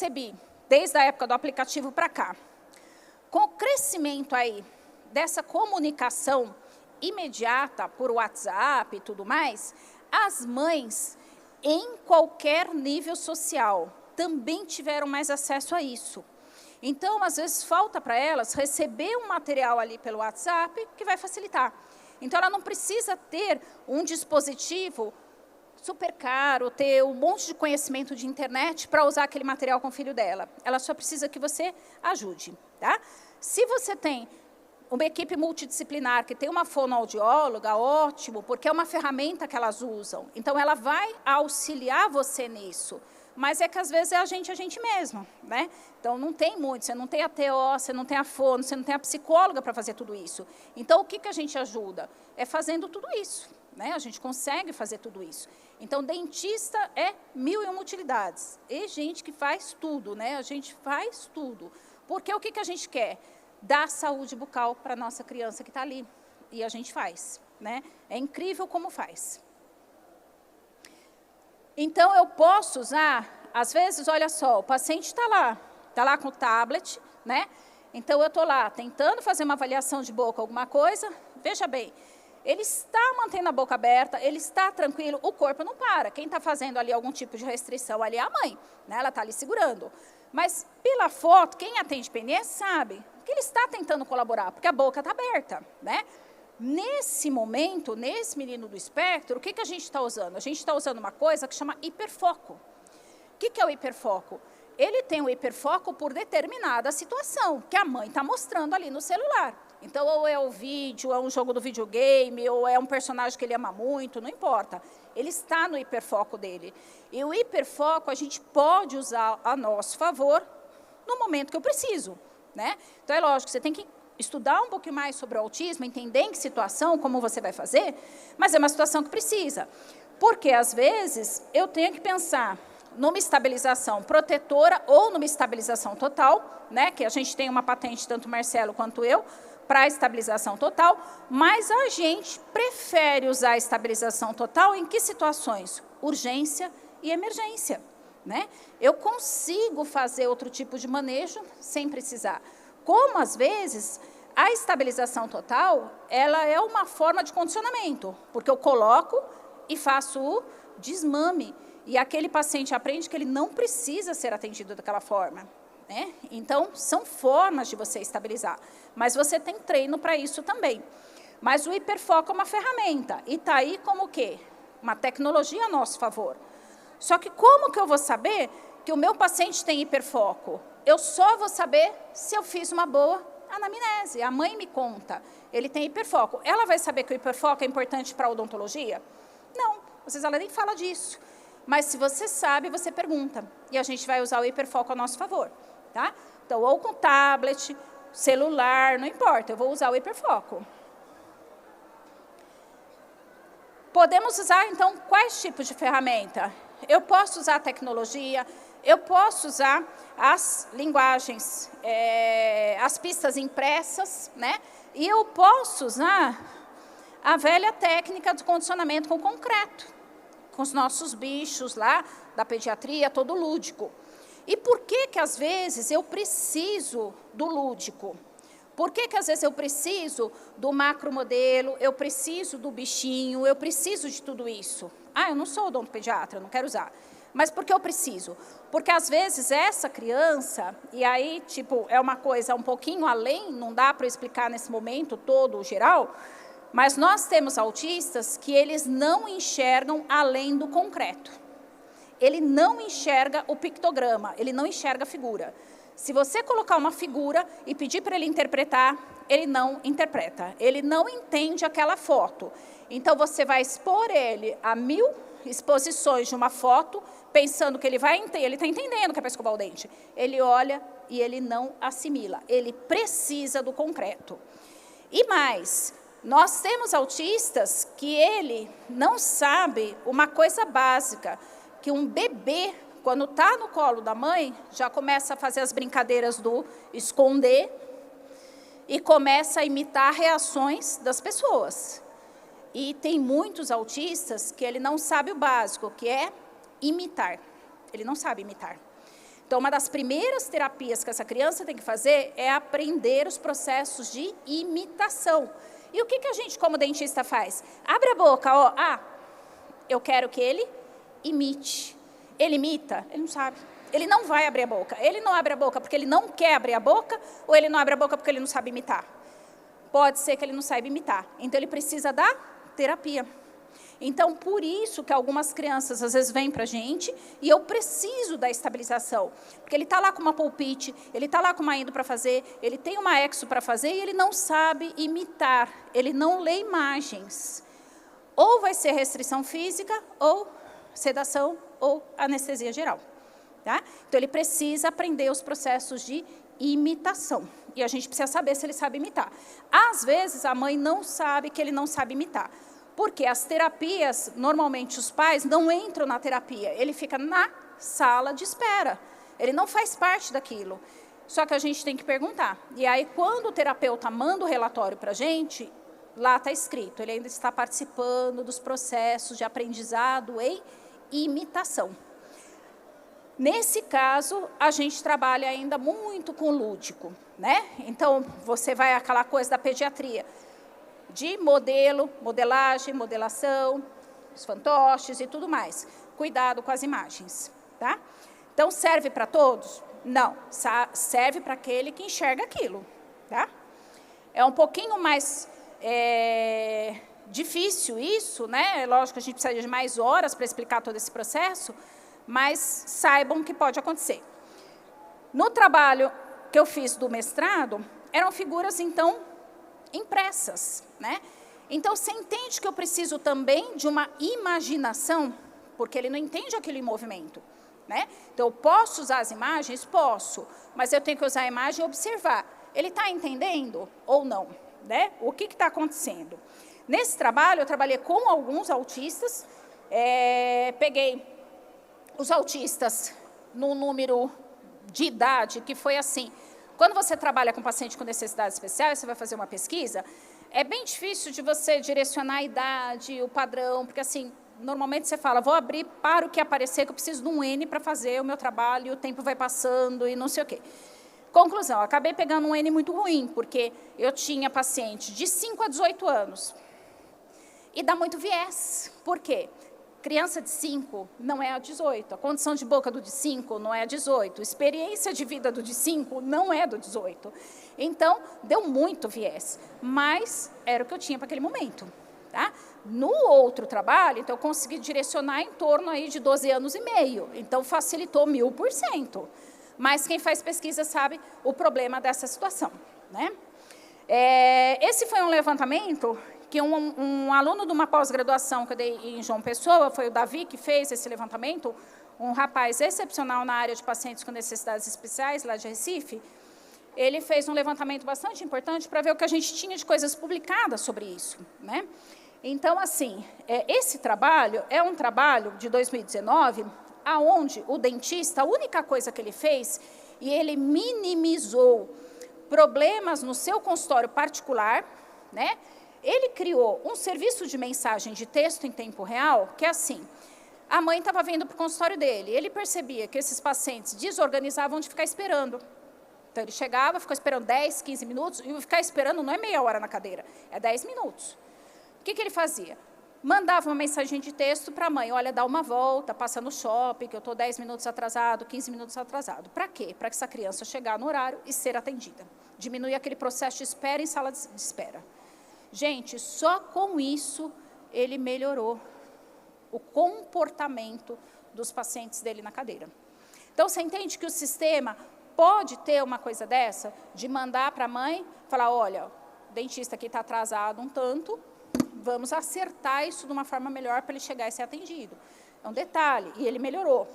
percebi, desde a época do aplicativo para cá, com o crescimento aí dessa comunicação imediata por WhatsApp e tudo mais, as mães, em qualquer nível social, também tiveram mais acesso a isso. Então, às vezes, falta para elas receber um material ali pelo WhatsApp que vai facilitar. Então, ela não precisa ter um dispositivo super caro, ter um monte de conhecimento de internet para usar aquele material com o filho dela. Ela só precisa que você ajude. Tá? Se você tem uma equipe multidisciplinar que tem uma fonoaudióloga, ótimo, porque é uma ferramenta que elas usam. Então, ela vai auxiliar você nisso. Mas é que, às vezes, é a gente mesmo, né? Então, não tem muito, você não tem a TO, você não tem a fono, você não tem a psicóloga para fazer tudo isso. Então, o que a gente ajuda? É fazendo tudo isso, né? A gente consegue fazer tudo isso. Então, dentista é 1001 utilidades. E gente que faz tudo, né? A gente faz tudo. Porque o que a gente quer? Dar saúde bucal para a nossa criança que está ali. E a gente faz, né? É incrível como faz. Então, eu posso usar, às vezes, olha só, o paciente está lá com o tablet, né? Então, eu estou lá tentando fazer uma avaliação de boca, alguma coisa, veja bem, ele está mantendo a boca aberta, ele está tranquilo, o corpo não para. Quem está fazendo ali algum tipo de restrição ali é a mãe, né? Ela está ali segurando. Mas, pela foto, quem atende PNE sabe que ele está tentando colaborar, porque a boca está aberta, né? Nesse momento, nesse menino do espectro, o que a gente está usando? A gente está usando uma coisa que chama hiperfoco. O que é o hiperfoco? Ele tem o hiperfoco por determinada situação, que a mãe está mostrando ali no celular. Então, ou é o vídeo, é um jogo do videogame, ou é um personagem que ele ama muito, não importa. Ele está no hiperfoco dele. E o hiperfoco a gente pode usar a nosso favor no momento que eu preciso, né? Então, é lógico, você tem que estudar um pouquinho mais sobre o autismo, entender em que situação, como você vai fazer, mas é uma situação que precisa. Porque, às vezes, eu tenho que pensar numa estabilização protetora ou numa estabilização total, né, que a gente tem uma patente, tanto o Marcelo quanto eu, para a estabilização total, mas a gente prefere usar a estabilização total em que situações? Urgência e emergência, né? Eu consigo fazer outro tipo de manejo sem precisar. Como, às vezes, a estabilização total, ela é uma forma de condicionamento, porque eu coloco e faço o desmame, e aquele paciente aprende que ele não precisa ser atendido daquela forma, né? Então, são formas de você estabilizar, mas você tem treino para isso também. Mas o hiperfoco é uma ferramenta, e está aí como o quê? Uma tecnologia a nosso favor. Só que como que eu vou saber que o meu paciente tem hiperfoco? Eu só vou saber se eu fiz uma boa anamnese. A mãe me conta, ele tem hiperfoco. Ela vai saber que o hiperfoco é importante para a odontologia? Não, às vezes ela nem fala disso. Mas se você sabe, você pergunta. E a gente vai usar o hiperfoco a nosso favor, tá? Então, ou com tablet, celular, não importa, eu vou usar o hiperfoco. Podemos usar, então, quais tipos de ferramenta? Eu posso usar a tecnologia, eu posso usar as linguagens, as pistas impressas, né? E eu posso usar a velha técnica de condicionamento com concreto, com os nossos bichos lá da pediatria, todo lúdico. E por que às vezes, eu preciso do lúdico? Por que às vezes, eu preciso do macromodelo, eu preciso do bichinho, eu preciso de tudo isso? Ah, eu não sou odontopediatra, não quero usar. Mas por que eu preciso? Porque, às vezes, essa criança, e aí, tipo, é uma coisa um pouquinho além, não dá para explicar nesse momento todo o geral, mas nós temos autistas que eles não enxergam além do concreto. Ele não enxerga o pictograma, ele não enxerga a figura. Se você colocar uma figura e pedir para ele interpretar, ele não interpreta, ele não entende aquela foto. Então, você vai expor ele a 1000 exposições de uma foto, pensando que ele está entendendo que é para escovar o dente. Ele olha e ele não assimila, ele precisa do concreto. E mais, nós temos autistas que ele não sabe uma coisa básica, que um bebê, quando está no colo da mãe, já começa a fazer as brincadeiras do esconder e começa a imitar reações das pessoas. E tem muitos autistas que ele não sabe o básico, que é imitar. Ele não sabe imitar. Então, uma das primeiras terapias que essa criança tem que fazer é aprender os processos de imitação. E o que a gente, como dentista, faz? Abre a boca, ó. Ah, eu quero que ele imite. Ele imita? Ele não sabe. Ele não vai abrir a boca. Ele não abre a boca porque ele não quer abrir a boca, ou ele não abre a boca porque ele não sabe imitar? Pode ser que ele não saiba imitar. Então, ele precisa da terapia. Então, por isso que algumas crianças, às vezes, vêm para a gente e eu preciso da estabilização. Porque ele está lá com uma pulpite, ele está lá com uma endo para fazer, ele tem uma exo para fazer e ele não sabe imitar, ele não lê imagens. Ou vai ser restrição física, ou sedação, ou anestesia geral. Tá? Então, ele precisa aprender os processos de imitação. E a gente precisa saber se ele sabe imitar. Às vezes, a mãe não sabe que ele não sabe imitar. Porque as terapias, normalmente os pais não entram na terapia. Ele fica na sala de espera. Ele não faz parte daquilo. Só que a gente tem que perguntar. E aí, quando o terapeuta manda o relatório para a gente, lá está escrito. Ele ainda está participando dos processos de aprendizado em imitação. Nesse caso, a gente trabalha ainda muito com lúdico, né? Então, você vai àquela coisa da pediatria, de modelo, modelagem, modelação, os fantoches e tudo mais. Cuidado com as imagens, tá? Então, serve para todos? Não, serve para aquele que enxerga aquilo, tá? É um pouquinho mais difícil isso, né? Lógico que a gente precisa de mais horas para explicar todo esse processo, mas saibam que pode acontecer. No trabalho que eu fiz do mestrado, eram figuras, então, impressas, né? Então, você entende que eu preciso também de uma imaginação, porque ele não entende aquilo em movimento, né? Então, eu posso usar as imagens? Posso, mas eu tenho que usar a imagem e observar. Ele está entendendo ou não, né? O que está acontecendo? Nesse trabalho, eu trabalhei com alguns autistas, peguei os autistas no número de idade que foi assim. Quando você trabalha com paciente com necessidades especiais, você vai fazer uma pesquisa, é bem difícil de você direcionar a idade, o padrão, porque assim, normalmente você fala, vou abrir para o que aparecer, que eu preciso de um N para fazer o meu trabalho, e o tempo vai passando e não sei o quê. Conclusão, eu acabei pegando um N muito ruim, porque eu tinha paciente de 5 a 18 anos. E dá muito viés. Por quê? Criança de 5 não é a 18, a condição de boca do de 5 não é a 18, experiência de vida do de 5 não é do 18. Então, deu muito viés, mas era o que eu tinha para aquele momento. Tá? No outro trabalho, então, eu consegui direcionar em torno aí de 12 anos e meio, então facilitou 1000%. Mas quem faz pesquisa sabe o problema dessa situação, né? Esse foi um levantamento que um aluno de uma pós-graduação que eu dei em João Pessoa, foi o Davi que fez esse levantamento, um rapaz excepcional na área de pacientes com necessidades especiais, lá de Recife. Ele fez um levantamento bastante importante para ver o que a gente tinha de coisas publicadas sobre isso, né? Então, assim, esse trabalho é um trabalho de 2019, aonde o dentista, a única coisa que ele fez, e ele minimizou problemas no seu consultório particular, né? Ele criou um serviço de mensagem de texto em tempo real, que é assim, a mãe estava vindo para o consultório dele, ele percebia que esses pacientes desorganizavam de ficar esperando. Então, ele chegava, ficou esperando 10, 15 minutos, e ficar esperando não é meia hora na cadeira, é 10 minutos. O que ele fazia? Mandava uma mensagem de texto para a mãe, olha, dá uma volta, passa no shopping, que eu estou 10 minutos atrasado, 15 minutos atrasado. Para quê? Para que essa criança chegar no horário e ser atendida. Diminuir aquele processo de espera em sala de espera. Gente, só com isso ele melhorou o comportamento dos pacientes dele na cadeira. Então, você entende que o sistema pode ter uma coisa dessa, de mandar para a mãe, falar, olha, o dentista aqui está atrasado um tanto, vamos acertar isso de uma forma melhor para ele chegar e ser atendido. É um detalhe, e ele melhorou.